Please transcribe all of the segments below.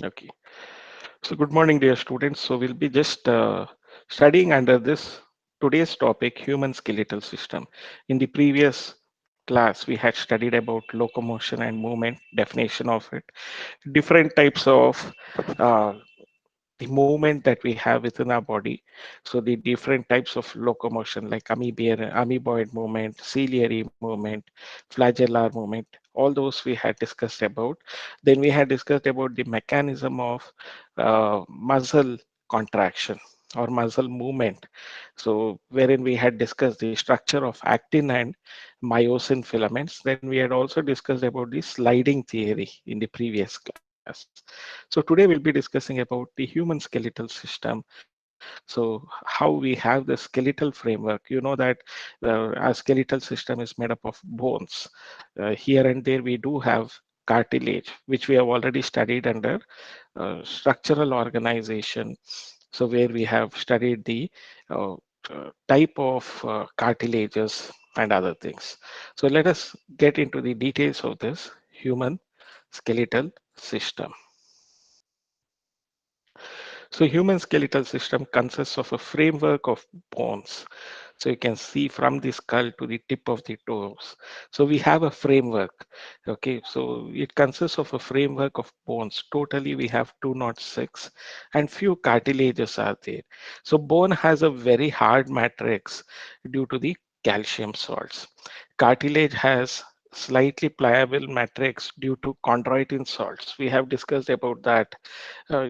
Okay. So good morning, dear students. So we'll be just studying under this today's topic, human skeletal system. In the previous class, we had studied about locomotion and movement, definition of it, different types of uh, the movement that we have within our body. So the different types of locomotion like amoeboid movement, ciliary movement, flagellar movement, all those we had discussed about. Then we had discussed about the mechanism of muscle contraction or muscle movement. So wherein we had discussed the structure of actin and myosin filaments. Then we had also discussed about the sliding theory in the previous class. So today we'll be discussing about the human skeletal system. So how we have the skeletal framework. You know that our skeletal system is made up of bones. Here and there we do have cartilage, which we have already studied under structural organization. So where we have studied the uh, type of cartilages and other things. So let us get into the details of this human skeletal system. So human skeletal system consists of a framework of bones. So you can see from the skull to the tip of the toes. So we have a framework. Okay, so it consists of a framework of bones. Totally we have 206 and few cartilages are there. So bone has a very hard matrix due to the calcium salts. Cartilage has slightly pliable matrix due to chondroitin salts. We have discussed about that uh,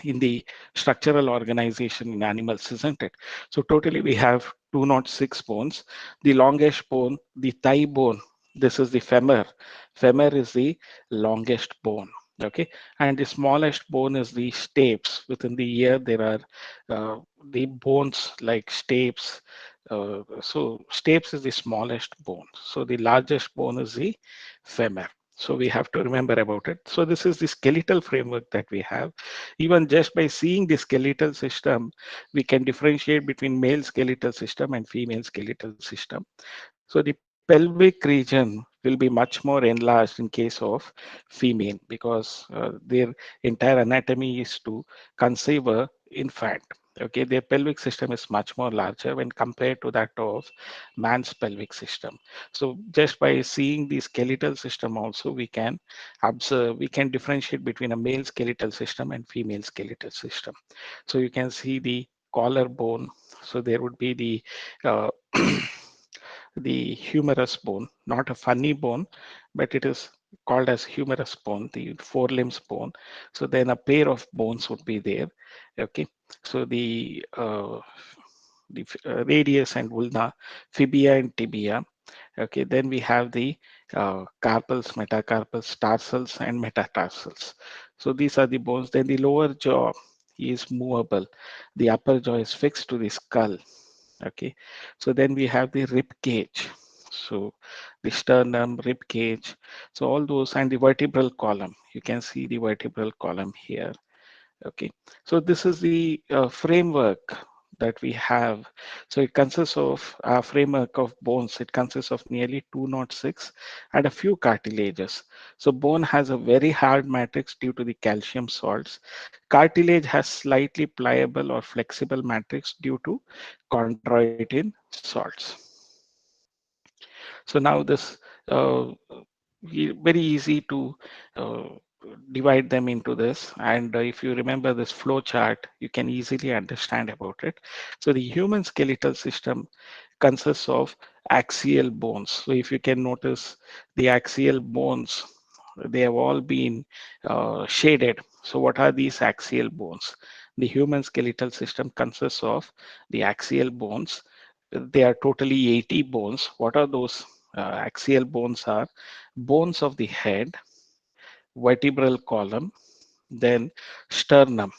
in the structural organization in animals, isn't it? So totally we have 206 bones. The longest bone, the thigh bone, this is the femur. Femur is the longest bone. Okay, and the smallest bone is the stapes. Within the ear, there are the bones like stapes. So stapes is the smallest bone. So the largest bone is the femur. So we have to remember about it. So this is the skeletal framework that we have. Even just by seeing the skeletal system, we can differentiate between male skeletal system and female skeletal system. So the pelvic region will be much more enlarged in case of female because their entire anatomy is to conceive a infant. Okay, their pelvic system is much more larger when compared to that of man's pelvic system. So just by seeing the skeletal system also, we can observe, we can differentiate between a male skeletal system and female skeletal system. So you can see the collarbone. So there would be the uh, the humerus bone, not a funny bone, but it is called as humerus bone, the forelimbs bone. So then a pair of bones would be there. Okay, so the radius and ulna, fibia and tibia. Okay, then we have the carpals, metacarpals, tarsals, and metatarsals. So these are the bones. Then the lower jaw is movable. The upper jaw is fixed to the skull. Okay, so then we have the rib cage. So the sternum, rib cage. So all those and the vertebral column. You can see the vertebral column here. Okay, so this is the framework that we have. So it consists of a framework of bones. It consists of nearly 206 and a few cartilages. So bone has a very hard matrix due to the calcium salts. Cartilage has slightly pliable or flexible matrix due to chondroitin salts. So now this uh, very easy to uh, divide them into this. And if you remember this flow chart, you can easily understand about it. So the human skeletal system consists of axial bones. So if you can notice the axial bones, they have all been shaded. So what are these axial bones? The human skeletal system consists of the axial bones. They are totally 80 bones. What are those axial bones are? Bones of the head, vertebral column, then sternum,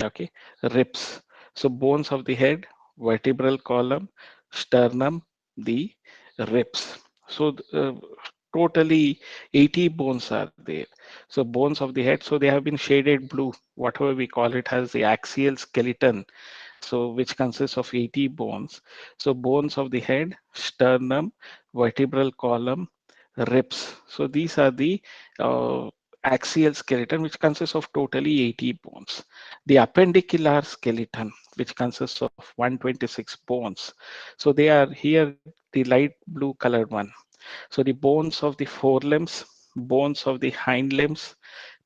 okay, ribs. So bones of the head, vertebral column, sternum, the ribs. So totally 80 bones are there. So bones of the head, so they have been shaded blue, whatever we call it, has the axial skeleton, so which consists of 80 bones. So bones of the head, sternum, vertebral column, ribs. So these are the uh, axial skeleton, which consists of totally 80 bones. The appendicular skeleton, which consists of 126 bones. So they are here the light blue colored one. So the bones of the forelimbs, bones of the hind limbs,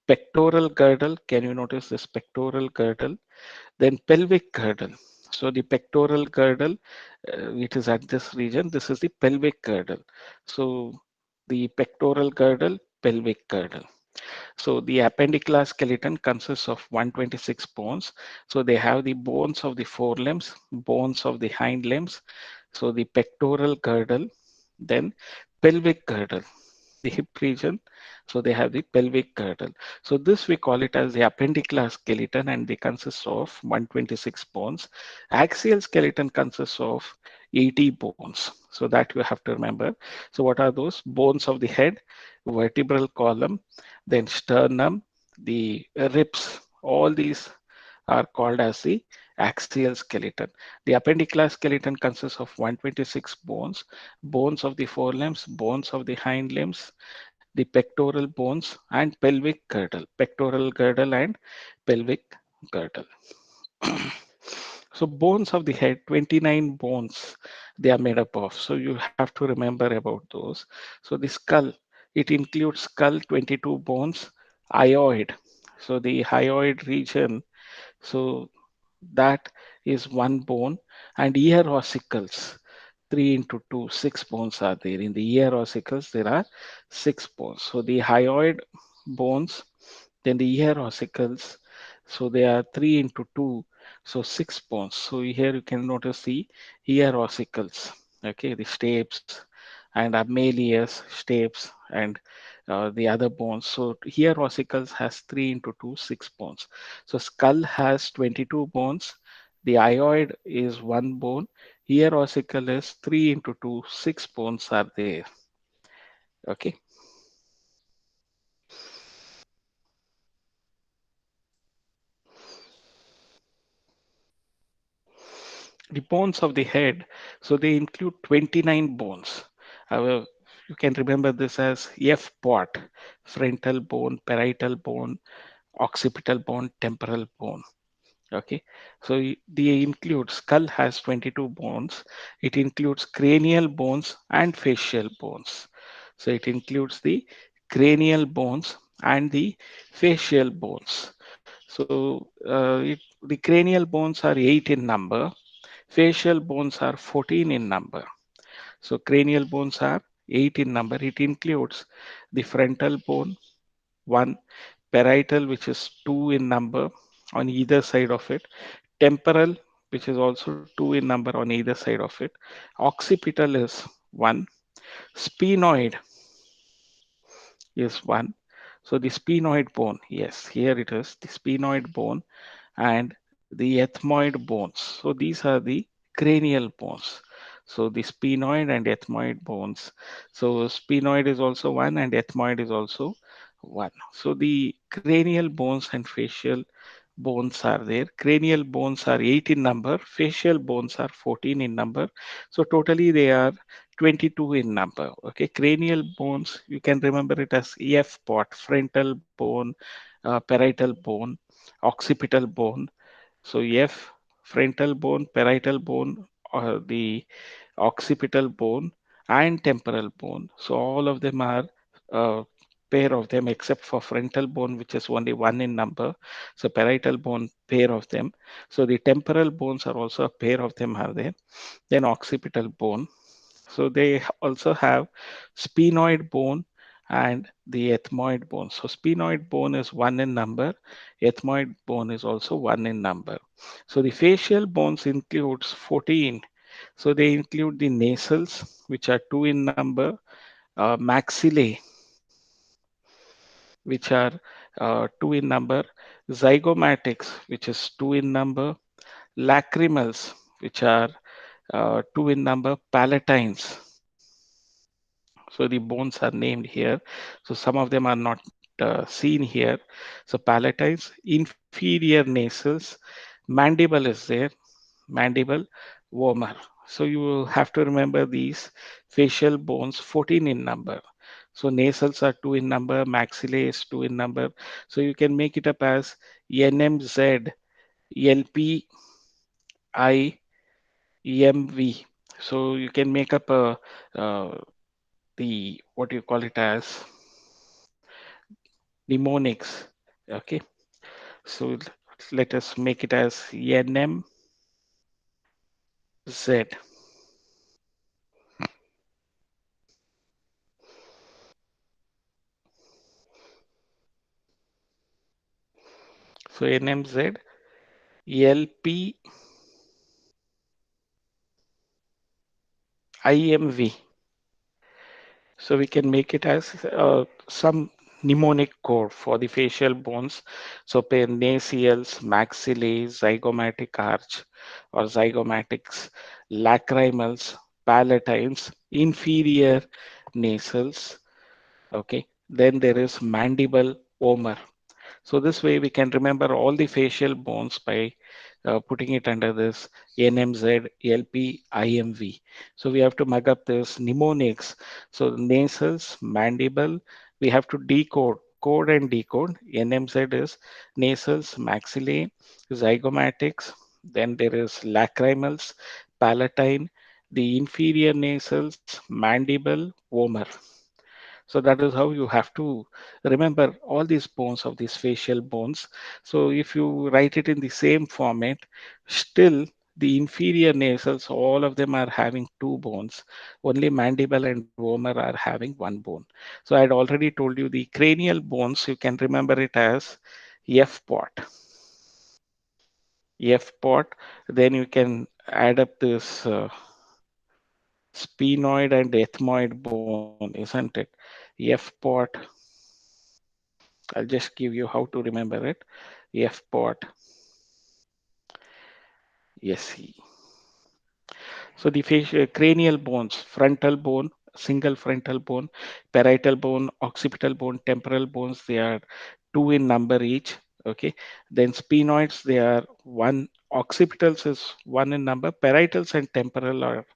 pectoral girdle. Can you notice this pectoral girdle? Then pelvic girdle. So the pectoral girdle, it is at this region. This is the pelvic girdle. So the pectoral girdle, pelvic girdle. So the appendicular skeleton consists of 126 bones. So they have the bones of the forelimbs, bones of the hind limbs. So the pectoral girdle, then pelvic girdle, the hip region. So they have the pelvic girdle. So this we call it as the appendicular skeleton, and they consist of 126 bones. Axial skeleton consists of 80 bones. So that you have to remember. So what are those? Bones of the head, vertebral column, then sternum, the ribs. All these are called as the axial skeleton. The appendicular skeleton consists of 126 bones, bones of the forelimbs, bones of the hind limbs, the pectoral bones, and pelvic girdle, pectoral girdle and pelvic girdle. So bones of the head, 29 bones they are made up of. So you have to remember about those. So the skull, it includes skull, 22 bones, hyoid. So the hyoid region, so that is one bone, and ear ossicles, 3 into 2, 6 bones are there. In the ear ossicles, there are 6 bones. So the hyoid bones, then the ear ossicles, so they are 3 into 2, so 6 bones. So here you can notice the ear ossicles, okay, the stapes and malleus, stapes, and the other bones. So here ossicles has 3 into 2, 6 bones. So skull has 22 bones. The hyoid is one bone. Ear ossicle is 3 into 2, 6 bones are there. Okay. The bones of the head, so they include 29 bones. Uh, you can remember this as F part, frontal bone, parietal bone, occipital bone, temporal bone. Okay, so they include skull has 22 bones. It includes cranial bones and facial bones. So it includes the cranial bones and the facial bones. So the cranial bones are 8 in number. Facial bones are 14 in number. So cranial bones are 8 in number. It includes the frontal bone, 1, parietal, which is 2 in number on either side of it, temporal, which is also 2 in number on either side of it, occipital is 1, sphenoid is 1. So the sphenoid bone, yes, here it is, the sphenoid bone and the ethmoid bones. So these are the cranial bones. So the sphenoid and ethmoid bones. So sphenoid is also 1 and ethmoid is also 1. So the cranial bones and facial bones are there. Cranial bones are 8 in number, facial bones are 14 in number. So totally they are 22 in number. Okay, cranial bones, you can remember it as F part, frontal bone, parietal bone, occipital bone. So F, frontal bone, parietal bone, the occipital bone, and temporal bone. So all of them are uh, pair of them except for frontal bone, which is only 1 in number. So parietal bone, pair of them. So the temporal bones are also a pair of them are there. Then occipital bone. So they also have sphenoid bone and the ethmoid bone. So sphenoid bone is 1 in number. Ethmoid bone is also 1 in number. So the facial bones includes 14. So they include the nasals, which are 2 in number, maxillae, which are 2 in number, zygomatics, which is 2 in number, lacrimals, which are 2 in number, palatines. So the bones are named here. So some of them are not seen here. So palatines, inferior nasals, mandible is there, mandible, vomer. So you have to remember these facial bones, 14 in number. So nasals are two in number, maxillae is two in number. So you can make it up as NMZ, LP, IMV. So you can make up the what do you call it as mnemonics. Okay. So let us make it as NMZ. So NMZ, LP, IMV. So we can make it as some mnemonic code for the facial bones. So nasals, maxillae, zygomatic arch or zygomatics, lacrimals, palatines, inferior nasals. Okay. Then there is mandible, omer. So this way we can remember all the facial bones by putting it under this NMZ, LP, IMV. So we have to mug up this mnemonics. So nasals, mandible, we have to decode, code and decode. NMZ is nasals, maxillae, zygomatics. Then there is lacrimals, palatine, the inferior nasals, mandible, vomer. So that is how you have to remember all these bones of these facial bones. So if you write it in the same format, still the inferior nasals, all of them are having two bones. Only mandible and vomer are having one bone. So I had already told you the cranial bones, you can remember it as F pot. F pot. Then you can add up this sphenoid and ethmoid bone, isn't it? F pot. I'll just give you how to remember it. F pot, SE. So the facial cranial bones, frontal bone, single frontal bone, parietal bone, occipital bone, temporal bones, they are two in number each. Okay. Then sphenoids, they are one. Occipitals is one in number. Parietals and temporal are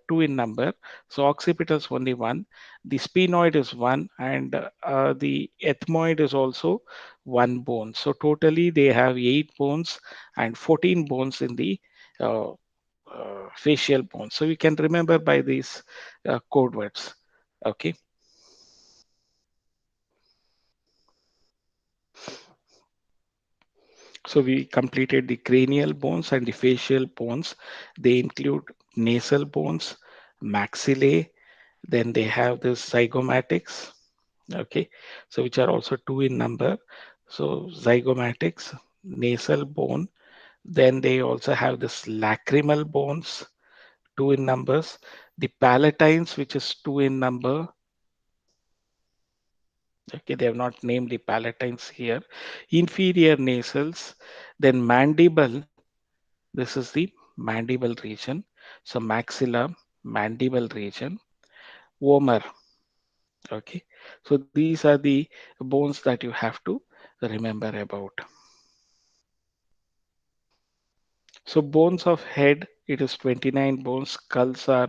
two in number. So occipitals only one. The sphenoid is one, and the ethmoid is also one bone. So totally they have 8 bones and 14 bones in the uh, facial bones. So we can remember by these code words. Okay. So we completed the cranial bones and the facial bones. They include nasal bones, maxillae, then they have the zygomatics, okay, so which are also two in number. So zygomatics, nasal bone, then they also have this lacrimal bones, two in numbers, the palatines, which is two in number. Okay, they have not named the palatines here. Inferior nasals, then mandible, this is the mandible region. So maxilla, mandible region, vomer. Okay, so these are the bones that you have to remember about. So bones of head, it is 29 bones. Skulls are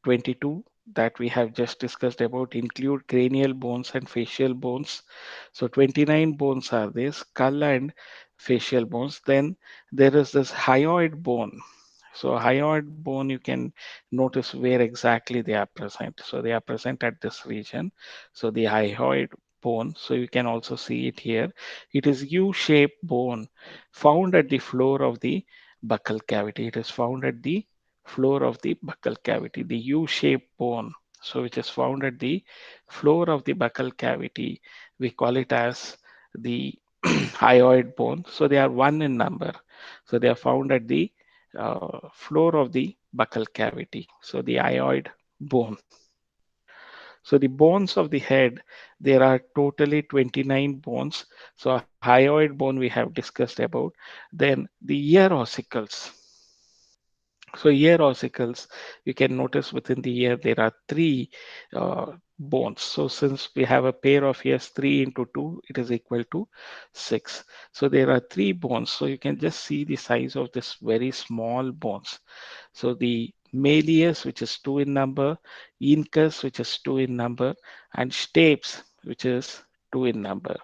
22 that we have just discussed about, include cranial bones and facial bones. So 29 bones are there, skull and facial bones. Then there is this hyoid bone. So hyoid bone, you can notice where exactly they are present. So they are present at this region. So the hyoid bone, so you can also see it here. It is U-shaped bone found at the floor of the buccal cavity. It is found at the floor of the buccal cavity, the U-shaped bone. So which is found at the floor of the buccal cavity. We call it as the hyoid bone. So they are one in number. So they are found at the floor of the buccal cavity. So the hyoid bone. So the bones of the head, there are totally 29 bones. So hyoid bone we have discussed about. Then the ear ossicles. So ear ossicles, you can notice within the ear there are three bones. So since we have a pair of ears, 3 into 2, it is equal to 6. So there are 3 bones. So you can just see the size of this very small bones. So the malleus, which is two in number, incus, which is two in number, and stapes, which is two in number.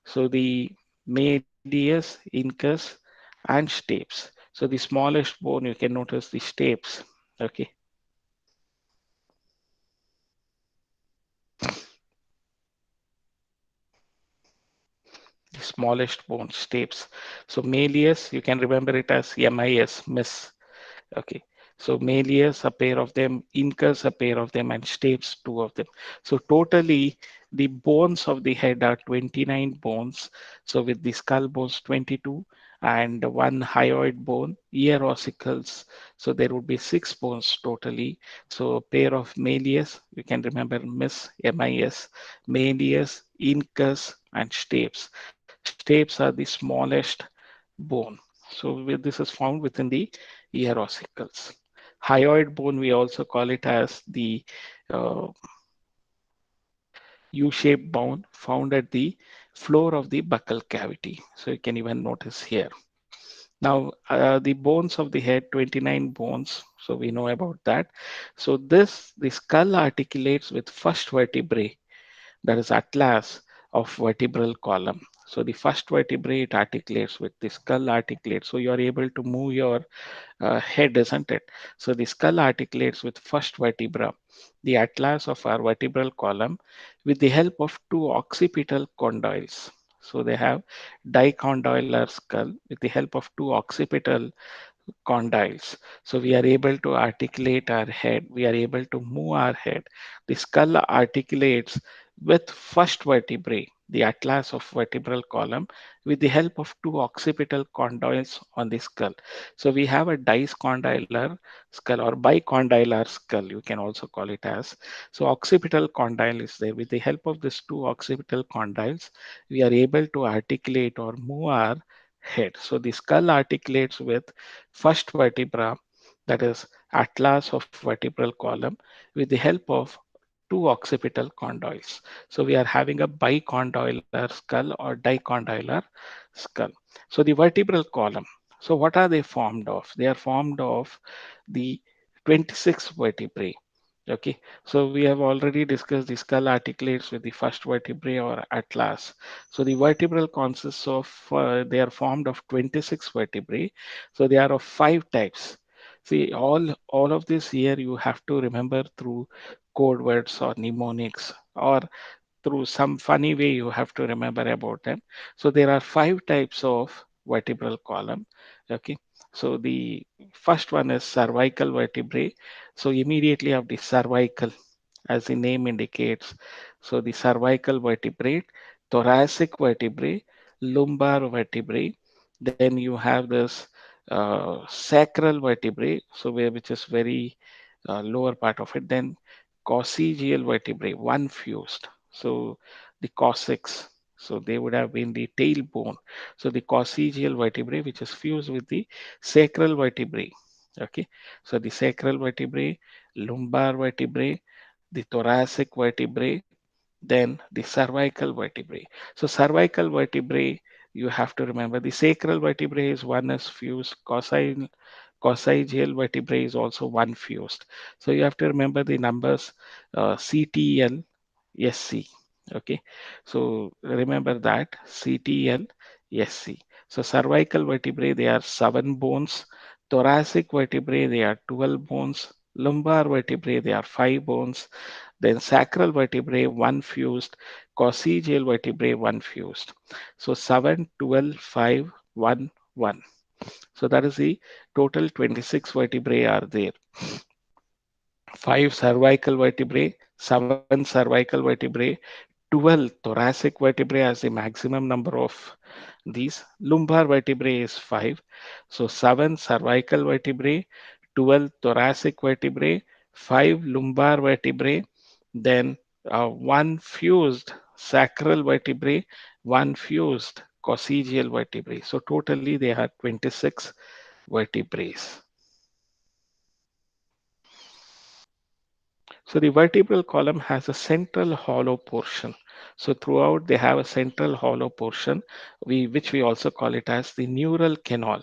So the malleus, incus, and stapes. So the smallest bone, you can notice the stapes. Okay, the smallest bone, stapes. So malleus, you can remember it as MIS, miss. Okay. So malleus, a pair of them, incus, a pair of them, and stapes, two of them. So totally, the bones of the head are 29 bones. So with the skull bones 22 and one hyoid bone, ear ossicles. So there would be six bones totally. So a pair of malleus, you can remember MIS, malleus, incus, and stapes. Stapes are the smallest bone. So this is found within the ear ossicles. Hyoid bone, we also call it as the uh, U-shaped bone found at the floor of the buccal cavity. So you can even notice here. Now, the bones of the head, 29 bones. So we know about that. So the skull articulates with first vertebrae, that is atlas of vertebral column. So the first vertebrae it articulates with the skull articulates. So you are able to move your head, isn't it? So the skull articulates with first vertebra, the atlas of our vertebral column, with the help of two occipital condyles. So they have dicondylar skull with the help of two occipital condyles. So we are able to articulate our head. We are able to move our head. The skull articulates with first vertebrae, the atlas of vertebral column, with the help of two occipital condyles on the skull. So we have a discondylar skull or bicondylar skull, you can also call it as. So occipital condyle is there. With the help of these two occipital condyles, we are able to articulate or move our head. So the skull articulates with first vertebra, that is atlas of vertebral column, with the help of two occipital condyles. So we are having a bicondylar skull or dicondylar skull. So the vertebral column. So what are they formed of? They are formed of the 26 vertebrae. Okay, so we have already discussed the skull articulates with the first vertebrae or atlas. So the vertebral consists of, they are formed of 26 vertebrae. So they are of five types. See, all of this here you have to remember through code words or mnemonics or through some funny way you have to remember about them. So there are five types of vertebral column. Okay. So the first one is cervical vertebrae. So immediately of the cervical, as the name indicates. So the cervical vertebrae, thoracic vertebrae, lumbar vertebrae. Then you have this sacral vertebrae, so which is very lower part of it. Then coccygeal vertebrae, one fused. So the coccyx, so they would have been the tailbone. So the coccygeal vertebrae, which is fused with the sacral vertebrae. Okay, so the sacral vertebrae, lumbar vertebrae, the thoracic vertebrae, then the cervical vertebrae. So cervical vertebrae, you have to remember the sacral vertebrae is one is fused, coccygeal vertebrae is also one fused. So you have to remember the numbers CTL, SC. Okay, so remember that CTL, SC. So cervical vertebrae, they are seven bones. Thoracic vertebrae, they are 12 bones. Lumbar vertebrae, they are five bones. Then sacral vertebrae, one fused. Coccygeal vertebrae, one fused. So 7, 12, 5, 1, 1. So that is the total 26 vertebrae are there. Five cervical vertebrae, seven cervical vertebrae, 12 thoracic vertebrae as the maximum number of these. Lumbar vertebrae is 5. So 7 cervical vertebrae, 12 thoracic vertebrae, 5 lumbar vertebrae, then one fused sacral vertebrae, one fused coccygeal vertebrae. So totally they are 26 vertebrae. So the vertebral column has a central hollow portion. So throughout they have a central hollow portion, which we also call it as the neural canal,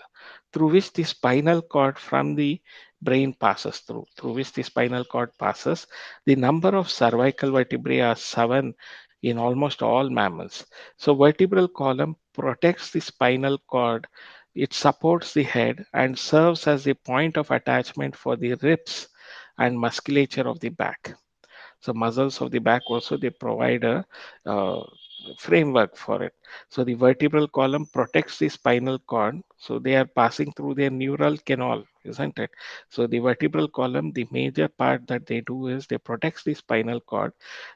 through which the spinal cord from the brain passes through which the spinal cord passes. The number of cervical vertebrae are seven in almost all mammals. So vertebral column protects the spinal cord. It supports the head and serves as the point of attachment for the ribs and musculature of the back. So muscles of the back also they provide a uh, framework for it. So the vertebral column protects the spinal cord. So they are passing through their neural canal, isn't it? So the vertebral column, the major part that they do is they protects the spinal cord.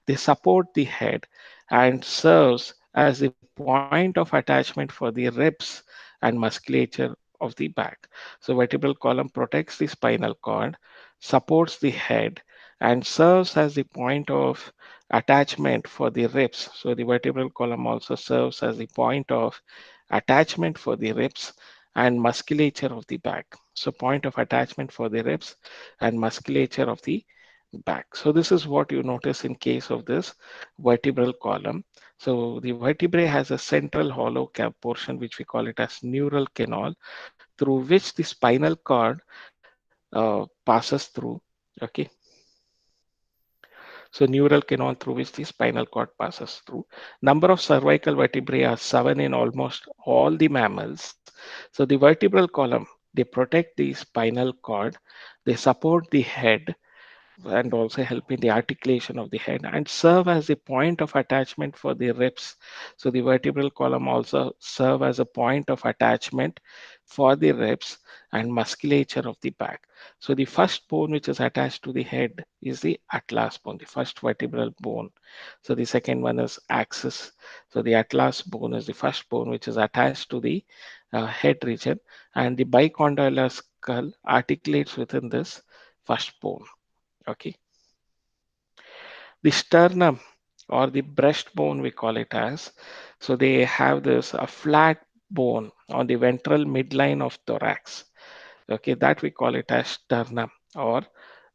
They support the head and serves as the point of attachment for the ribs and musculature of the back. So vertebral column protects the spinal cord, supports the head, and serves as the point of attachment for the ribs. So the vertebral column also serves as the point of attachment for the ribs and musculature of the back. So point of attachment for the ribs and musculature of the back. So this is what you notice in case of this vertebral column. So the vertebrae has a central hollow cap portion which we call it as neural canal through which the spinal cord passes through. Okay, so neural canal through which the spinal cord passes through. Number of cervical vertebrae are seven in almost all the mammals. So the vertebral column, they protect the spinal cord, they support the head, and also help in the articulation of the head and serve as the point of attachment for the ribs. So the vertebral column also serve as a point of attachment for the ribs and musculature of the back. So the first bone which is attached to the head is the atlas bone, the first vertebral bone. So the second one is axis. So the atlas bone is the first bone which is attached to the head region, and the bicondylar skull articulates within this first bone. Okay, the sternum or the breastbone we call it as. So they have this a flat bone on the ventral midline of thorax. Okay, that we call it as sternum or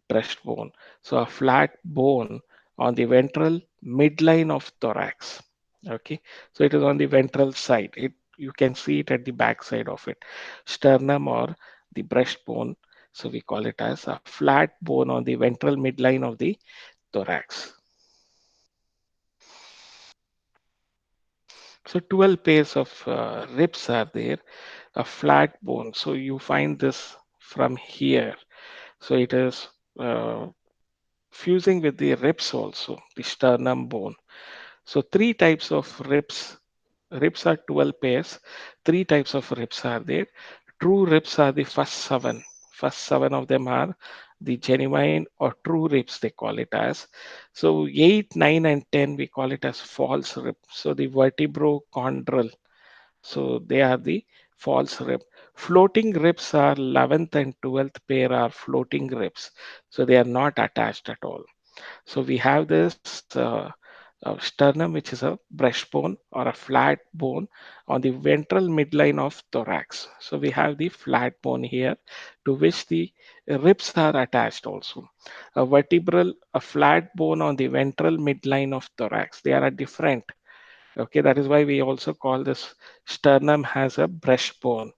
breastbone. So a flat bone on the ventral midline of thorax. Okay, so it is on the ventral side. It you can see it at the back side of it. Sternum or the breastbone. So we call it as a flat bone on the ventral midline of the thorax. So 12 pairs of ribs are there, a flat bone. So you find this from here. So it is fusing with the ribs also, the sternum bone. So three types of ribs. Ribs are 12 pairs. Three types of ribs are there. True ribs are the first seven. First seven of them are the genuine or true ribs, they call it as. So 8, 9, and 10, we call it as false rib. So the vertebrochondral. So they are the false rib. Floating ribs are 11th and 12th pair are floating ribs. So they are not attached at all. So we have this sternum, which is a breastbone or a flat bone on the ventral midline of thorax. So we have the flat bone here to which the ribs are attached also. A vertebral, a flat bone on the ventral midline of thorax. They are different. Okay, that is why we also call this sternum has a breastbone,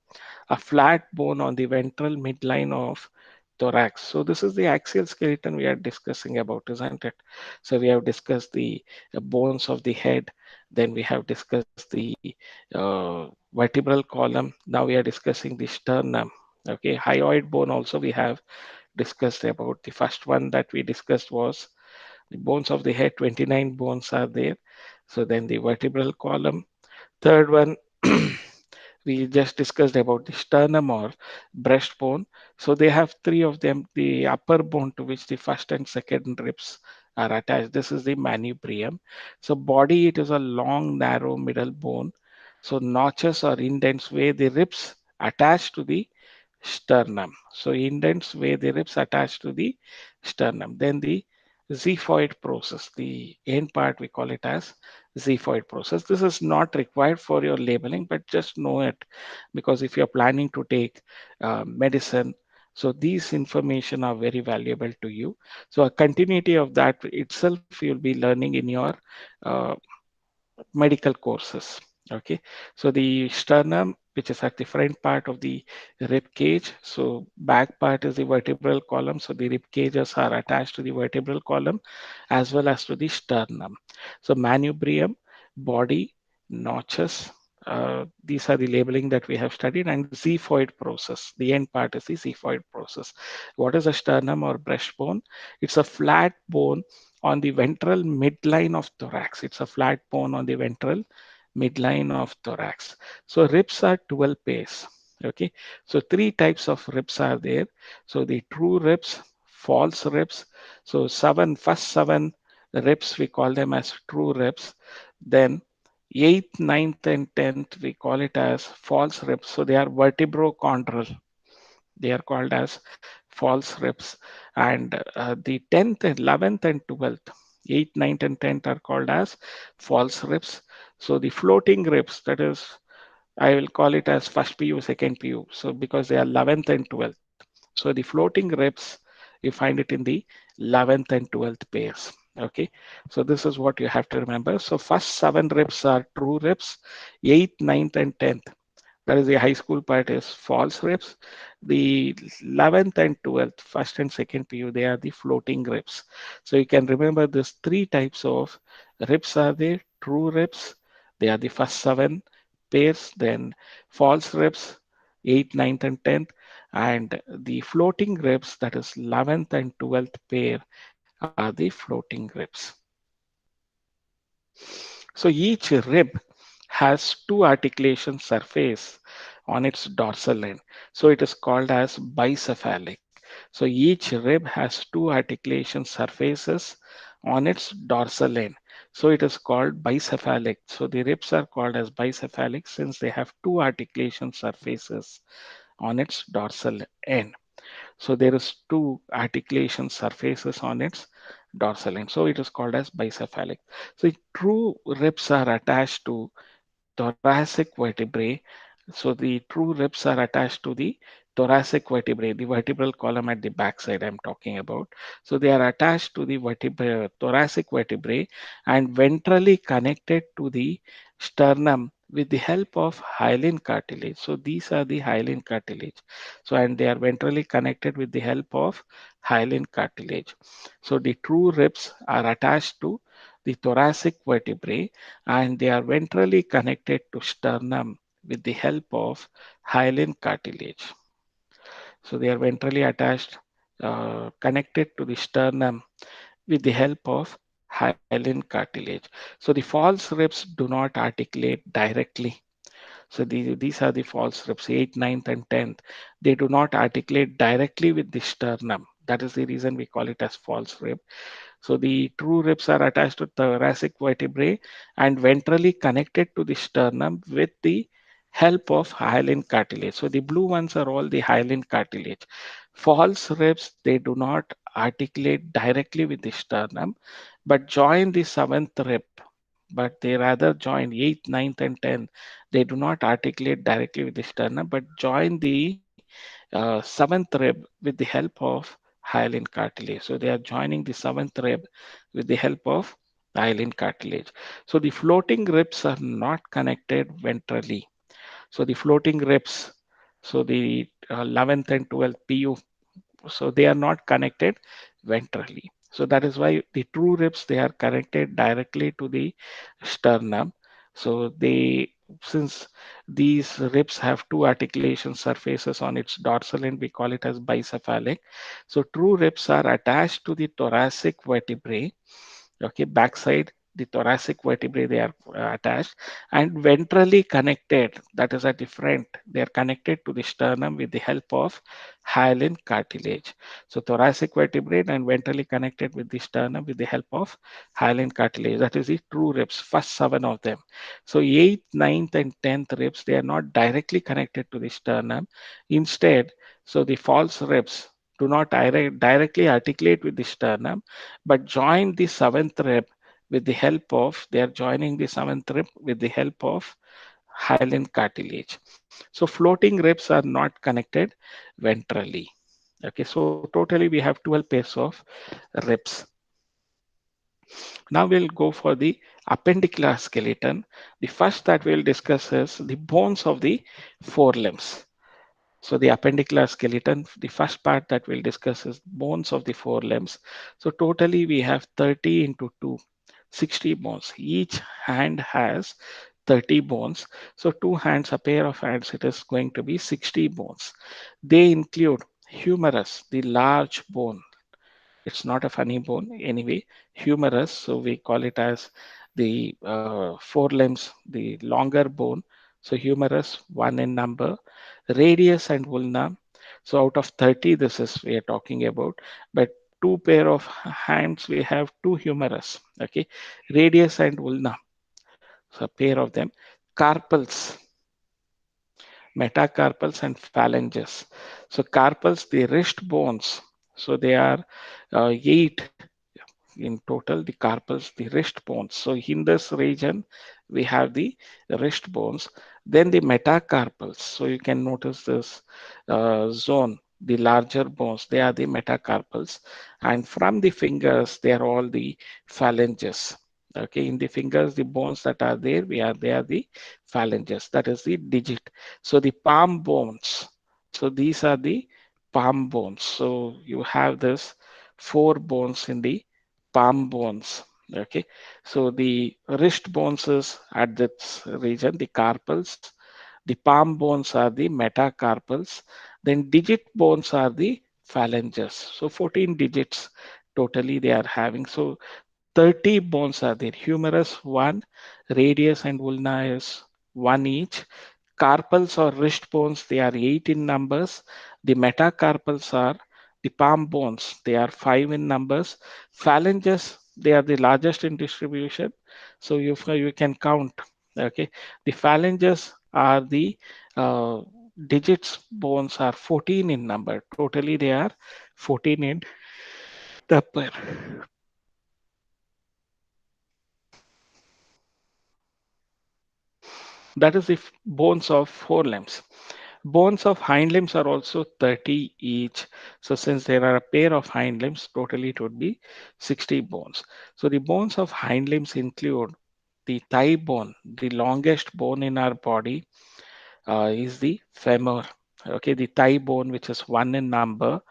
a flat bone on the ventral midline of thorax. So this is the axial skeleton we are discussing about, isn't it? So we have discussed the bones of the head, then we have discussed the vertebral column. Now we are discussing the sternum. Okay, hyoid bone also we have discussed about. The first one that we discussed was the bones of the head, 29 bones are there. So then the vertebral column. Third one, we just discussed about the sternum or breastbone. So they have three of them. The upper bone to which the first and second ribs are attached. This is the manubrium. So body, it is a long, narrow middle bone. So notches or indents where the ribs attach to the sternum. So indents where the ribs attach to the sternum. Then the xiphoid process, the end part we call it as xiphoid process. This is not required for your labeling, but just know it because if you're planning to take medicine, so these information are very valuable to you. So a continuity of that itself you'll be learning in your uh, medical courses. Okay, so the sternum, which is at the front part of the rib cage, so back part is the vertebral column, so the rib cages are attached to the vertebral column as well as to the sternum. So manubrium, body, notches, these are the labeling that we have studied, and xiphoid process. The end part is the xiphoid process. What is a sternum or breastbone? It's a flat bone on the ventral midline of thorax. It's a flat bone on the ventral midline of thorax. So ribs are 12 pairs. Okay, so three types of ribs are there. So the true ribs, false ribs. So first seven ribs we call them as true ribs. Then eighth, ninth, and tenth we call it as false ribs. So they are vertebrochondral. They are called as false ribs. And the 10th, 11th, and 12th, 8th, 9th, and 10th are called as false ribs. So the floating ribs, that is, I will call it as first PU, second PU. So because they are 11th and 12th. So the floating ribs, you find it in the 11th and 12th pairs. Okay, so this is what you have to remember. So first seven ribs are true ribs, 8th, 9th, and 10th, that is the high school part, is false ribs. The 11th and 12th, first and second PU, they are the floating ribs. So you can remember these three types of ribs are there. True ribs, they are the first seven pairs, then false ribs, 8th, 9th, and 10th, and the floating ribs, that is 11th and 12th pair, are the floating ribs. So each rib has two articulation surface on its dorsal end. So it is called as bicephalic. So each rib has two articulation surfaces on its dorsal end. So it is called bicephalic. So the ribs are called as bicephalic since they have two articulation surfaces on its dorsal end. So there is two articulation surfaces on its dorsal end. So it is called as bicephalic. So true ribs are attached to thoracic vertebrae. So the true ribs are attached to the thoracic vertebrae, the vertebral column at the backside I'm talking about. So they are attached to the thoracic vertebrae and ventrally connected to the sternum with the help of hyaline cartilage. So these are the hyaline cartilage. So and they are ventrally connected with the help of hyaline cartilage. So the true ribs are attached to the thoracic vertebrae and they are ventrally connected to sternum with the help of hyaline cartilage. So they are ventrally attached, connected to the sternum with the help of hyaline cartilage. So the false ribs do not articulate directly. So these are the false ribs, 8th, 9th, and 10th. They do not articulate directly with the sternum. That is the reason we call it as false rib. So the true ribs are attached to thoracic vertebrae and ventrally connected to the sternum with the help of hyaline cartilage. So the blue ones are all the hyaline cartilage. False ribs, they do not articulate directly with the sternum, but join the seventh rib. But they rather join 8th, 9th, and 10th. They do not articulate directly with the sternum, but join the seventh rib with the help of hyaline cartilage. So they are joining the seventh rib with the help of hyaline cartilage. So the floating ribs are not connected ventrally. So the floating ribs, so the 11th and 12th PU, so they are not connected ventrally. So that is why the true ribs, they are connected directly to the sternum. So they, since these ribs have two articulation surfaces on its dorsal end, we call it as bicephalic. So true ribs are attached to the thoracic vertebrae. Okay, backside the thoracic vertebrae, they are attached and ventrally connected, that is a different, they are connected to the sternum with the help of hyaline cartilage. So thoracic vertebrae and ventrally connected with the sternum with the help of hyaline cartilage, that is the true ribs, first seven of them. So 8th, ninth, and 10th ribs, they are not directly connected to the sternum. Instead, so the false ribs do not directly articulate with the sternum but join the seventh rib with the help of, they are joining the seventh rib with the help of hyaline cartilage. So floating ribs are not connected ventrally. Okay, so totally we have 12 pairs of ribs. Now we'll go for the appendicular skeleton. The first that we'll discuss is the bones of the forelimbs. So the appendicular skeleton, the first part that we'll discuss is bones of the forelimbs. So totally we have 30 into 2, 60 bones. Each hand has 30 bones. So two hands, a pair of hands, it is going to be 60 bones. They include humerus, the large bone. It's not a funny bone anyway, humerus. So we call it as the forelimbs, the longer bone. So humerus, one in number, radius and ulna. So out of 30, this is we are talking about, but two pair of hands, we have two humerus, okay, radius and ulna. So a pair of them, carpals, metacarpals and phalanges. So carpals, the wrist bones. So they are eight in total, the carpals, the wrist bones. So in this region, we have the wrist bones, then the metacarpals. So you can notice this zone, the larger bones, they are the metacarpals. And from the fingers, they are all the phalanges. Okay, in the fingers, the bones that are there, they are the phalanges. That is the digit. So the palm bones. So these are the palm bones. So you have this four bones in the palm bones. Okay, so the wrist bones is at this region, the carpals. The palm bones are the metacarpals. Then digit bones are the phalanges. So 14 digits totally they are having. So 30 bones are there. Humerus one, radius and ulna is one each. Carpals or wrist bones, they are eight in numbers. The metacarpals are the palm bones, they are five in numbers. Phalanges, they are the largest in distribution. So you can count. Okay, the phalanges are the uh, digits bones are 14 in number. Totally, they are 14 in number. That is the bones of forelimbs. Bones of hind limbs are also 30 each. So since there are a pair of hind limbs, totally it would be 60 bones. So the bones of hind limbs include the thigh bone, the longest bone in our body is the femur. Okay, the thigh bone, which is one in number.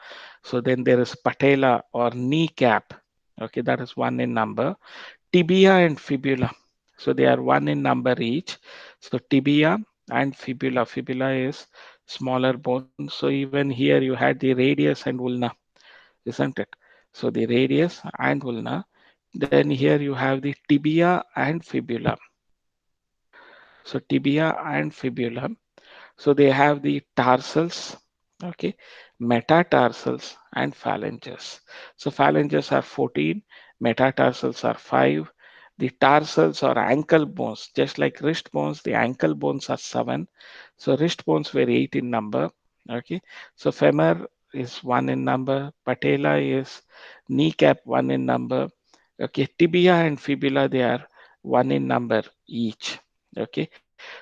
So then there is patella or kneecap. Okay, that is one in number. Tibia and fibula. So they are one in number each. So tibia and fibula. Fibula is smaller bone. So even here you had the radius and ulna, isn't it? So the radius and ulna. Then here you have the tibia and fibula. So tibia and fibula. So they have the tarsals, okay, metatarsals and phalanges. So phalanges are 14, metatarsals are 5. The tarsals or ankle bones, just like wrist bones, the ankle bones are 7. So wrist bones were 8 in number. Okay. So femur is 1 in number. Patella is kneecap 1 in number. Okay. Tibia and fibula, they are 1 in number each. Okay.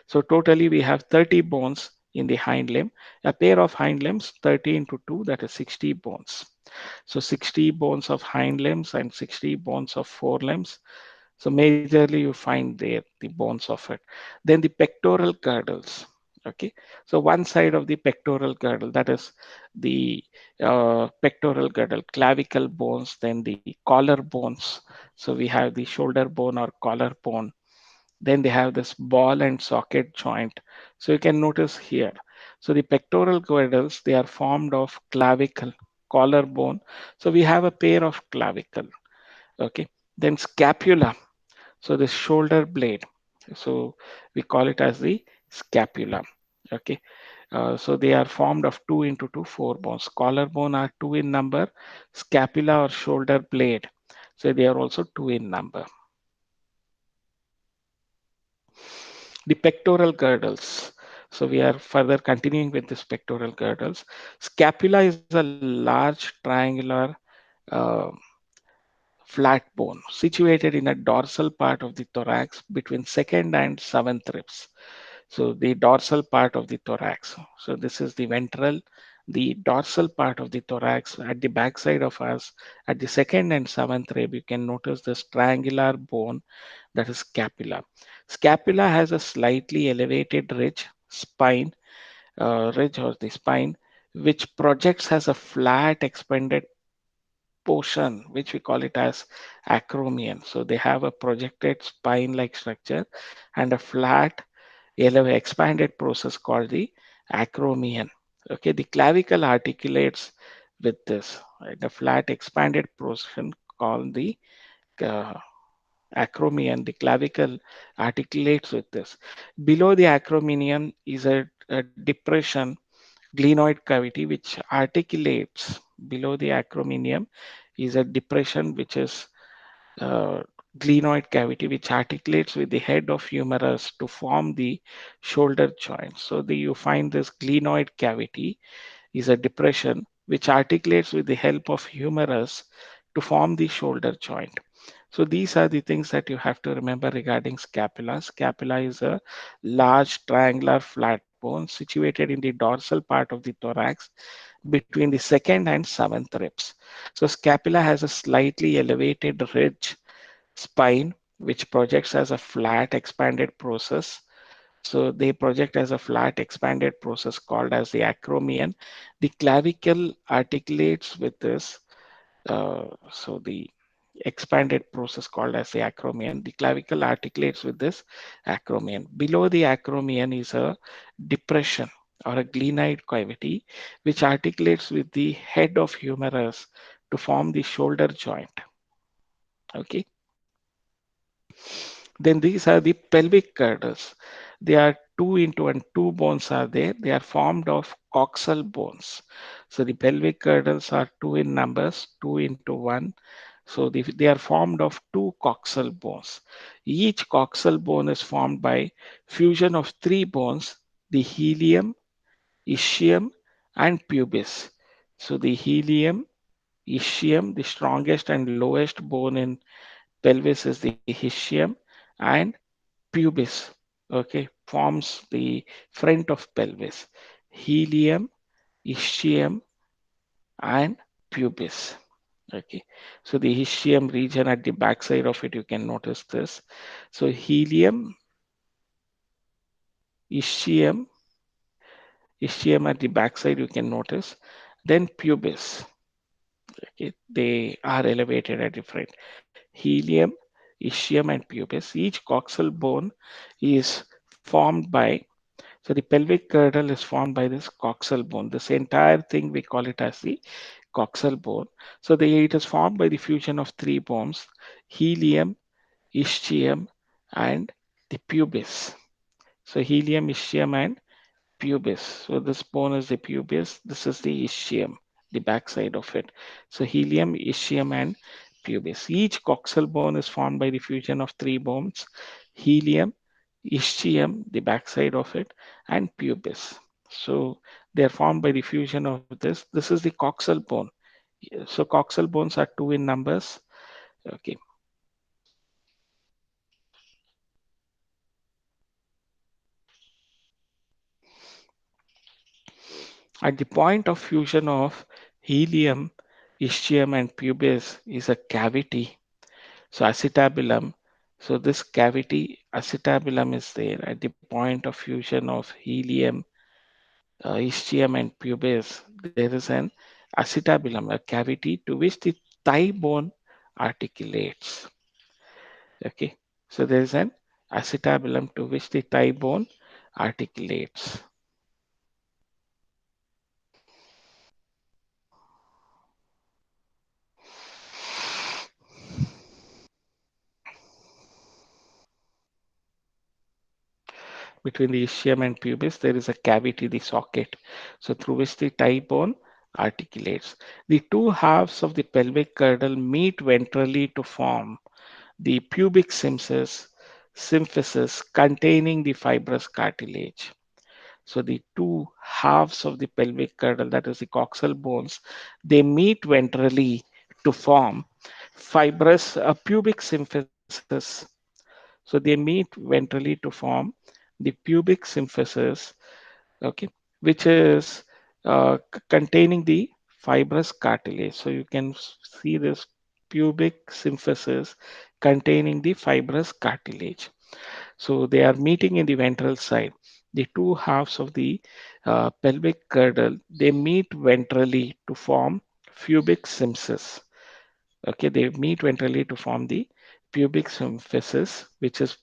So totally we have 30 bones in the hind limb. A pair of hind limbs, 30 into 2, that is 60 bones. So 60 bones of hind limbs and 60 bones of forelimbs. So majorly you find there the bones of it. Then the pectoral girdles. Okay. So one side of the pectoral girdle, that is the pectoral girdle, clavicle bones, then the collar bones. So we have the shoulder bone or collar bone, then they have this ball and socket joint. So you can notice here. So the pectoral girdles, they are formed of clavicle, collarbone. So we have a pair of clavicle. Okay. Then scapula. So the shoulder blade. So we call it as the scapula. Okay. So they are formed of 2 into 2 four bones. Collarbone are 2 in number. Scapula or shoulder blade. So they are also 2 in number. The pectoral girdles. So we are further continuing with this pectoral girdles. Scapula is a large triangular uh, flat bone situated in a dorsal part of the thorax between second and seventh ribs. So the dorsal part of the thorax. So this is the ventral, the dorsal part of the thorax at the backside of us, at the second and seventh rib, you can notice this triangular bone that is scapula. Scapula has a slightly elevated ridge or the spine, which projects as a flat expanded portion, which we call it as acromion. So they have a projected spine-like structure and a flat expanded process called the acromion. Okay, the clavicle articulates with this, right? The flat expanded portion called the uh, acromion. The clavicle articulates with this. Below the acromion is a depression, glenoid cavity, which articulates below the acrominium is a depression which is uh, glenoid cavity which articulates with the head of humerus to form the shoulder joint. So you find this glenoid cavity is a depression which articulates with the help of humerus to form the shoulder joint. So these are the things that you have to remember regarding scapula. Scapula is a large triangular flat bone situated in the dorsal part of the thorax between the second and seventh ribs. So scapula has a slightly elevated ridge spine which projects as a flat expanded process. So they project as a flat expanded process called as the acromion. The clavicle articulates with this. So the expanded process called as the acromion. The clavicle articulates with this acromion. Below the acromion is a depression or a glenoid cavity which articulates with the head of humerus to form the shoulder joint. Okay. Then these are the pelvic girdles. They are two into and two bones are there. They are formed of coxal bones. So the pelvic girdles are two in numbers, two into one. So they are formed of two coxal bones. Each coxal bone is formed by fusion of three bones, the helium, ischium, and pubis. So the helium, ischium, the strongest and lowest bone in pelvis is the ischium, and pubis, okay, forms the front of pelvis. Helium, ischium, and pubis. Okay, so the ischium region at the backside of it, you can notice this. So helium, ischium, ischium at the backside, you can notice. Then pubis. Okay, they are elevated at different. Helium, ischium, and pubis. Each coxal bone is formed by. So the pelvic girdle is formed by this coxal bone. This entire thing we call it as the coxal bone. So it is formed by the fusion of three bones: helium, ischium, and the pubis. So helium, ischium, and pubis. So this bone is the pubis. This is the ischium, the backside of it. So helium, ischium, and pubis. Each coxal bone is formed by the fusion of three bones: helium, ischium, the backside of it, and pubis. So they are formed by the fusion of this. This is the coxal bone. So coxal bones are two in numbers. Okay. At the point of fusion of helium, ischium, and pubis is a cavity. So acetabulum. So this cavity, acetabulum is there at the point of fusion of helium, ischium, and pubis. There is an acetabulum, a cavity to which the thigh bone articulates. Okay. So there is an acetabulum to which the thigh bone articulates. Between the ischium and pubis, there is a cavity, the socket, so through which the thigh bone articulates. The two halves of the pelvic girdle meet ventrally to form the pubic symphysis containing the fibrous cartilage. So the two halves of the pelvic girdle, that is the coxal bones, they meet ventrally to form fibrous pubic symphysis. So they meet ventrally to form the pubic symphysis, okay, which is containing the fibrous cartilage. So you can see this pubic symphysis containing the fibrous cartilage. So they are meeting in the ventral side. The two halves of the pelvic girdle, they meet ventrally to form pubic symphysis. Okay, they meet ventrally to form the pubic symphysis, which is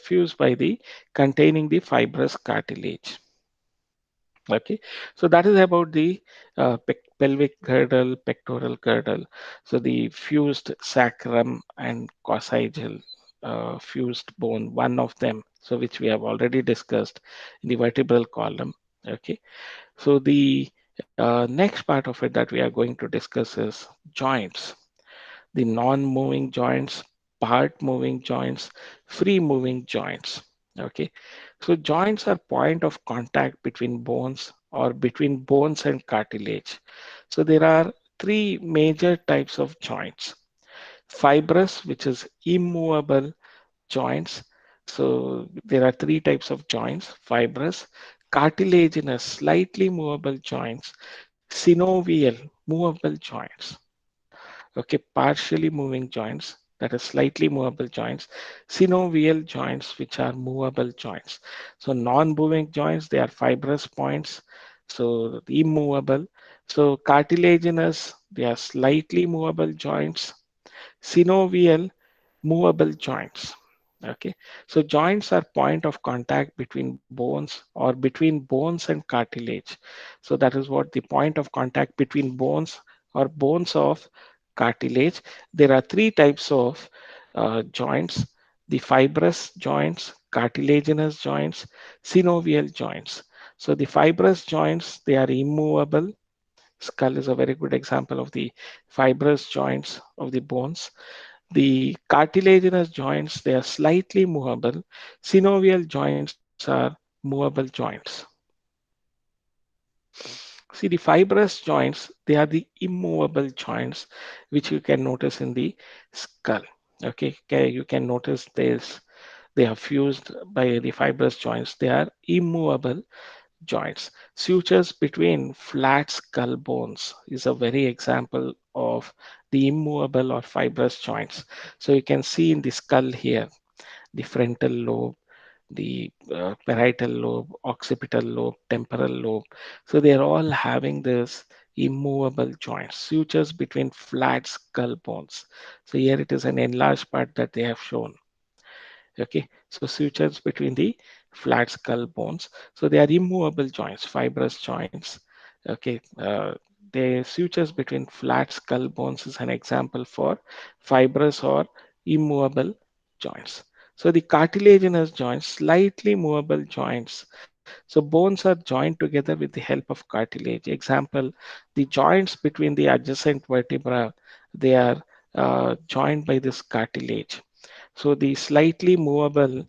fused by the containing the fibrous cartilage. Okay, so that is about the pelvic girdle, pectoral girdle. So the fused sacrum and coccygeal fused bone, one of them, so which we have already discussed in the vertebral column. Okay, so the next part of it that we are going to discuss is joints, the non-moving joints, part moving joints, free moving joints. Okay, so joints are point of contact between bones or between bones and cartilage. So there are three major types of joints: fibrous, which is immovable joints. So there are three types of joints: fibrous, cartilaginous, slightly movable joints, synovial, movable joints. Okay, partially moving joints, that is slightly movable joints, synovial joints, which are movable joints. So non-moving joints, they are fibrous points, so immovable. So cartilaginous, they are slightly movable joints. Synovial, movable joints. Okay, so joints are point of contact between bones or between bones and cartilage. So that is what the point of contact between bones or bones of cartilage. There are three types of joints: the fibrous joints, cartilaginous joints, synovial joints. So the fibrous joints, they are immovable. Skull is a very good example of the fibrous joints of the bones. The cartilaginous joints, they are slightly movable. Synovial joints are movable joints. See, the fibrous joints, they are the immovable joints, which you can notice in the skull. Okay, you can notice this. They are fused by the fibrous joints. They are immovable joints. Sutures between flat skull bones is a very example of the immovable or fibrous joints. So you can see in the skull here, the frontal lobe, the parietal lobe, occipital lobe, temporal lobe. So they are all having this immovable joints, sutures between flat skull bones. So here it is an enlarged part that they have shown. Okay, so sutures between the flat skull bones. So they are immovable joints, fibrous joints. Okay, the sutures between flat skull bones is an example for fibrous or immovable joints. So the cartilaginous joints, slightly movable joints. So bones are joined together with the help of cartilage. Example, the joints between the adjacent vertebra, they are joined by this cartilage. So the slightly movable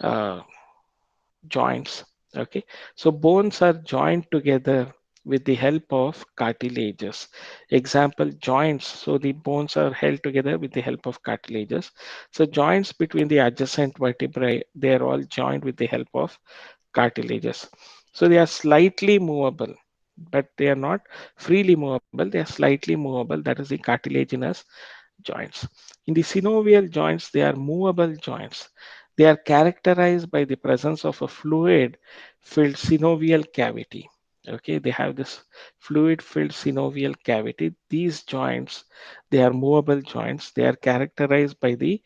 uh, joints. Okay, so bones are joined together with the help of cartilages. Example, joints. So the bones are held together with the help of cartilages. So joints between the adjacent vertebrae, they are all joined with the help of cartilages. So they are slightly movable, but they are not freely movable. They are slightly movable. That is the cartilaginous joints. In the synovial joints, they are movable joints. They are characterized by the presence of a fluid filled synovial cavity. Okay, they have this fluid filled synovial cavity. These joints, they are movable joints. They are characterized by the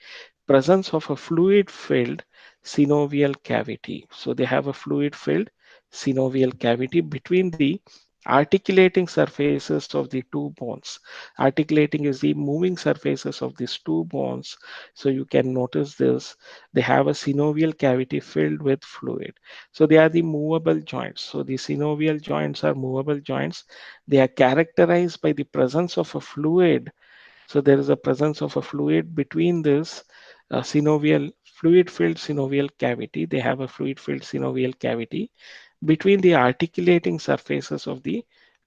presence of a fluid filled synovial cavity. So they have a fluid filled synovial cavity between the articulating surfaces of the two bones. Articulating is the moving surfaces of these two bones. So you can notice this. They have a synovial cavity filled with fluid. So they are the movable joints. So the synovial joints are movable joints. They are characterized by the presence of a fluid. So there is a presence of a fluid between this synovial fluid filled synovial cavity. They have a fluid filled synovial cavity between the articulating surfaces of the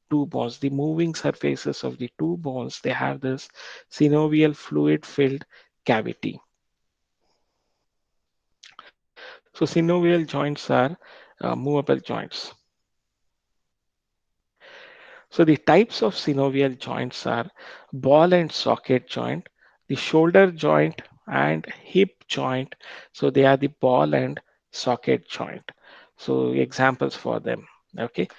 two bones, the moving surfaces of the two bones. They have this synovial fluid filled cavity. So synovial joints are movable joints. So the types of synovial joints are ball and socket joint, the shoulder joint and hip joint. So they are the ball and socket joint. So examples for them. Okay.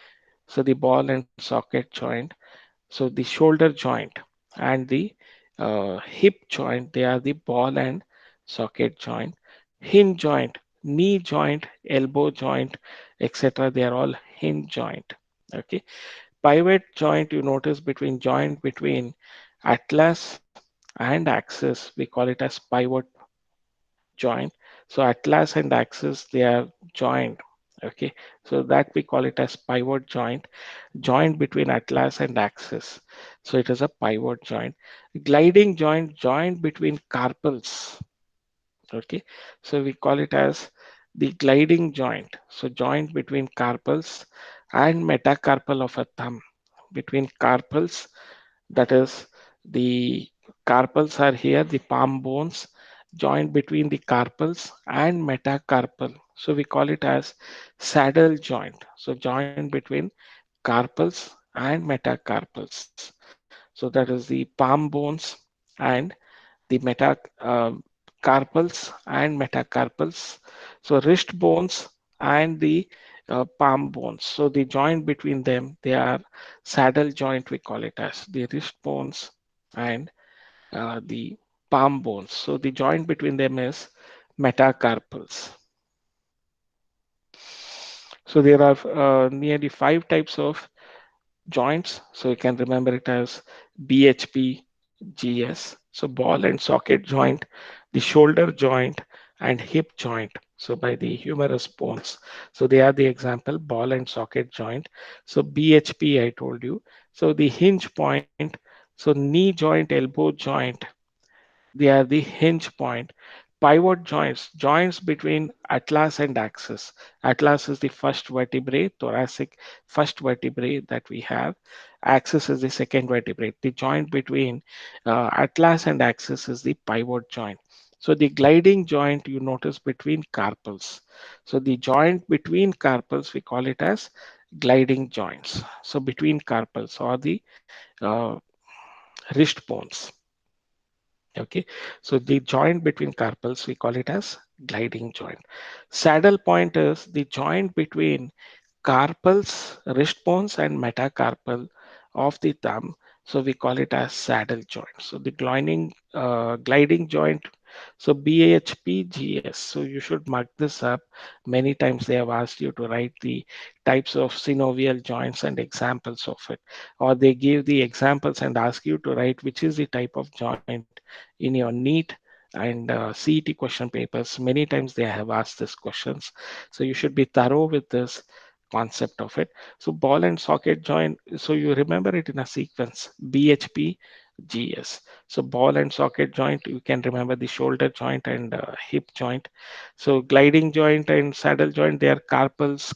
So the ball and socket joint. So the shoulder joint and the hip joint, they are the ball and socket joint. Hinge joint, knee joint, elbow joint, etc. They are all hinge joint. Okay. Pivot joint, you notice between joint between atlas and axis, we call it as pivot joint. So atlas and axis, they are joined. Okay, so that we call it as pivot joint, joint between atlas and axis. So it is a pivot joint. Gliding joint, joint between carpals. Okay, so we call it as the gliding joint. So joint between carpals and metacarpal of a thumb. Between carpals, that is, the carpals are here, the palm bones joint between the carpals and metacarpal. So we call it as saddle joint. So joint between carpals and metacarpals. So that is the palm bones and the carpals and metacarpals. So wrist bones and the palm bones. So the joint between them, they are saddle joint, we call it as the wrist bones and the palm bones. So the joint between them is metacarpals. So there are nearly five types of joints. So you can remember it as BHP, GS. So ball and socket joint, the shoulder joint, and hip joint. So by the humerus bones. So they are the example ball and socket joint. So BHP, I told you. So the hinge point. So knee joint, elbow joint, they are the hinge point. Pivot joints, joints between atlas and axis. Atlas is the first vertebrae, thoracic first vertebrae that we have. Axis is the second vertebrae. The joint between atlas and axis is the pivot joint. So the gliding joint you notice between carpals. So the joint between carpals, we call it as gliding joints. So between carpals or the uh, wrist bones. Okay, so the joint between carpals, we call it as gliding joint. Saddle point is the joint between carpals, wrist bones, and metacarpal of the thumb. So we call it as saddle joint. So the gliding joint. So BHPGS. So you should mark this up. Many times they have asked you to write the types of synovial joints and examples of it, or they give the examples and ask you to write which is the type of joint in your NEET and CET question papers. Many times they have asked these questions. So you should be thorough with this concept of it. So ball and socket joint, so you remember it in a sequence, BHP, GS. So ball and socket joint, you can remember the shoulder joint and hip joint. So gliding joint and saddle joint, they are carpals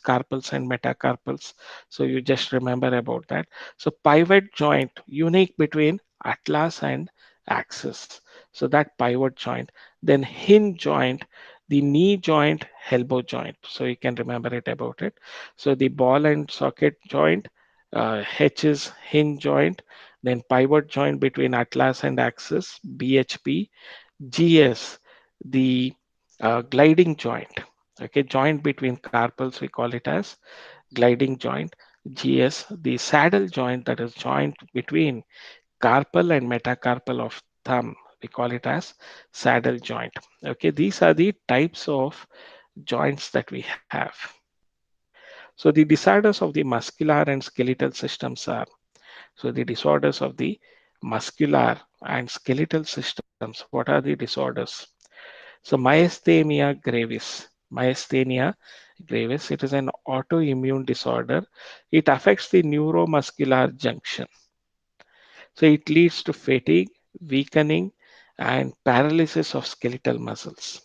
and metacarpals. So you just remember about that. So pivot joint, unique between atlas and axis. So that pivot joint. Then hinge joint, the knee joint, elbow joint. So you can remember it about it. So the ball and socket joint, H is hinge joint, then pivot joint between atlas and axis, BHP, GS, the gliding joint. Okay, joint between carpals, we call it as gliding joint. GS, the saddle joint, that is joint between carpal and metacarpal of thumb. We call it as saddle joint. Okay, these are the types of joints that we have. So the disorders of the muscular and skeletal systems are, so the disorders of the muscular and skeletal systems, what are the disorders? So myasthenia gravis, myasthenia gravis, it is an autoimmune disorder. It affects the neuromuscular junction. So it leads to fatigue, weakening, and paralysis of skeletal muscles.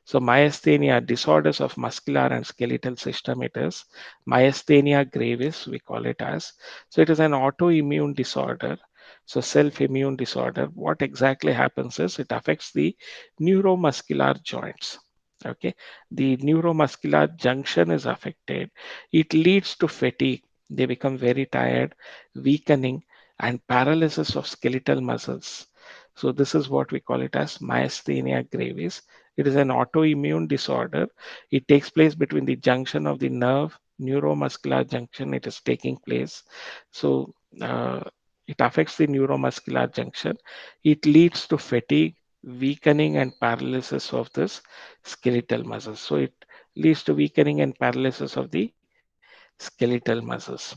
So myasthenia, disorders of muscular and skeletal system, it is myasthenia gravis, we call it as. So it is an autoimmune disorder. So self-immune disorder. What exactly happens is it affects the neuromuscular joints. Okay, the neuromuscular junction is affected. It leads to fatigue. They become very tired, weakening, and paralysis of skeletal muscles. So this is what we call it as myasthenia gravis. It is an autoimmune disorder. It takes place between the junction of the nerve, neuromuscular junction. It is taking place. So it affects the neuromuscular junction. It leads to fatigue, weakening, and paralysis of this skeletal muscles. So it leads to weakening and paralysis of the skeletal muscles.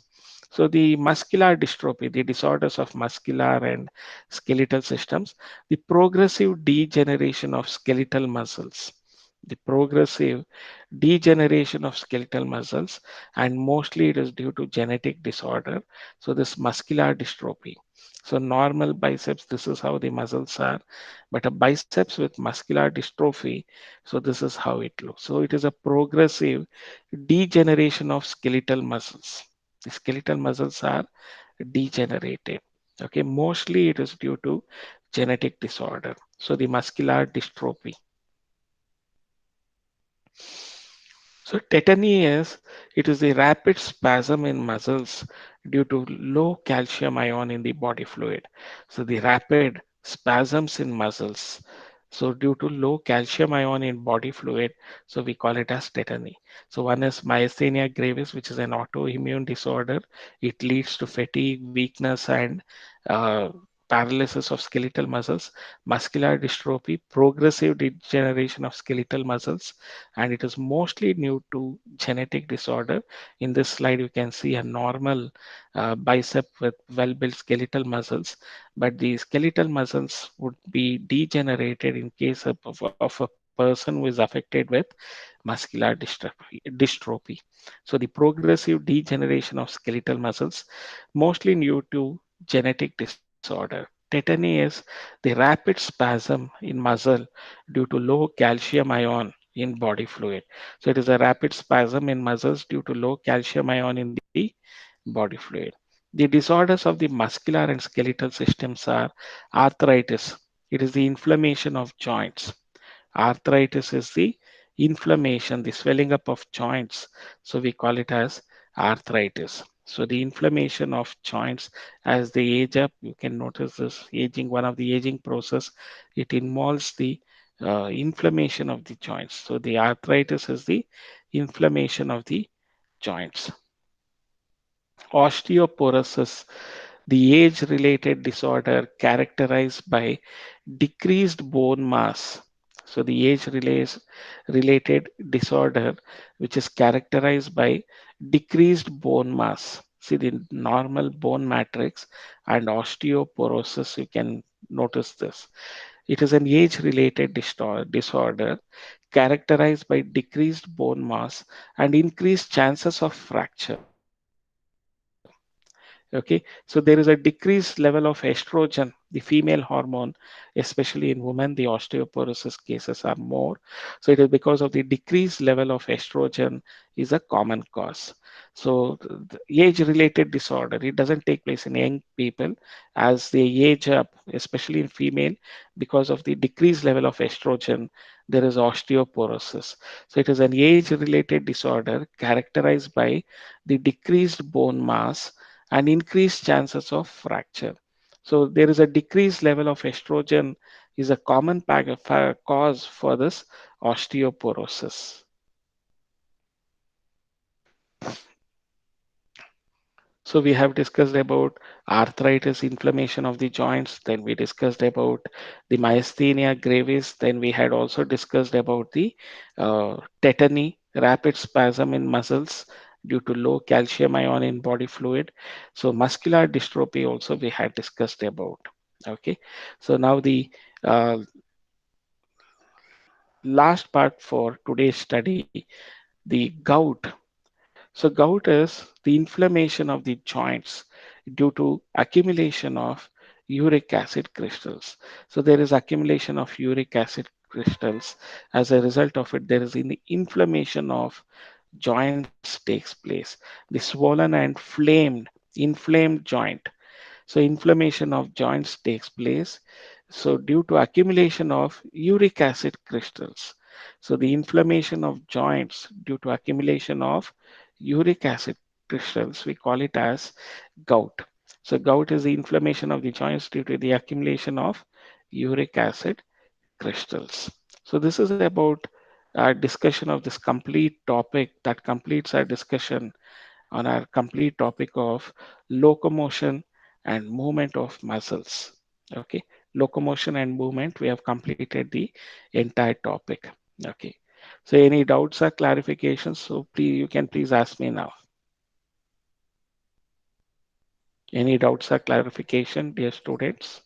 So the muscular dystrophy, the disorders of muscular and skeletal systems, the progressive degeneration of skeletal muscles, the progressive degeneration of skeletal muscles, and mostly it is due to genetic disorder. So this muscular dystrophy. So normal biceps, this is how the muscles are, but a biceps with muscular dystrophy, so this is how it looks. So it is a progressive degeneration of skeletal muscles. The skeletal muscles are degenerated. Okay, mostly it is due to genetic disorder. So the muscular dystrophy. So tetany is it is a rapid spasm in muscles due to low calcium ion in the body fluid. So the rapid spasms in muscles. So due to low calcium ion in body fluid, so we call it as tetany. So one is myasthenia gravis, which is an autoimmune disorder. It leads to fatigue, weakness, and uh, paralysis of skeletal muscles. Muscular dystrophy, progressive degeneration of skeletal muscles, and it is mostly due to genetic disorder. In this slide, you can see a normal bicep with well-built skeletal muscles, but the skeletal muscles would be degenerated in case of a person who is affected with muscular dystrophy. So the progressive degeneration of skeletal muscles, mostly due to genetic disorder. Tetany is the rapid spasm in muscle due to low calcium ion in body fluid. So it is a rapid spasm in muscles due to low calcium ion in the body fluid. The disorders of the muscular and skeletal systems are arthritis. It is the inflammation of joints. Arthritis is the inflammation, the swelling up of joints. So we call it as arthritis. So the inflammation of joints as they age up, you can notice this aging, one of the aging process, it involves the inflammation of the joints. So the arthritis is the inflammation of the joints. Osteoporosis, the age related disorder characterized by decreased bone mass. So, the related disorder, which is characterized by decreased bone mass. See the normal bone matrix and osteoporosis, you can notice this. It is an age related disorder characterized by decreased bone mass and increased chances of fracture. Okay, so there is a decreased level of estrogen, the female hormone, especially in women. The osteoporosis cases are more. So it is because of the decreased level of estrogen is a common cause. So the age-related disorder, it doesn't take place in young people as they age up, especially in female, because of the decreased level of estrogen. There is osteoporosis. So it is an age-related disorder characterized by the decreased bone mass and increased chances of fracture. So there is a decreased level of estrogen is a common cause for this osteoporosis. So we have discussed about arthritis, inflammation of the joints. Then we discussed about the myasthenia gravis. Then we had also discussed about the tetany, rapid spasm in muscles due to low calcium ion in body fluid. So muscular dystrophy also we had discussed about. Okay. So now the uh, last part for today's study, the gout. So gout is the inflammation of the joints due to accumulation of uric acid crystals. So there is accumulation of uric acid crystals. As a result of it, there is an inflammation of joints takes place. The swollen and inflamed joint. So inflammation of joints takes place. So due to accumulation of uric acid crystals. So the inflammation of joints due to accumulation of uric acid. crystals, we call it as gout. So gout is the inflammation of the joints due to the accumulation of uric acid crystals. So this is about our discussion of this complete topic that completes our discussion on our complete topic of locomotion and movement of muscles. Okay, locomotion and movement, we have completed the entire topic. Okay, so any doubts or clarifications? So please, you can please ask me now. Any doubts or clarification, dear students?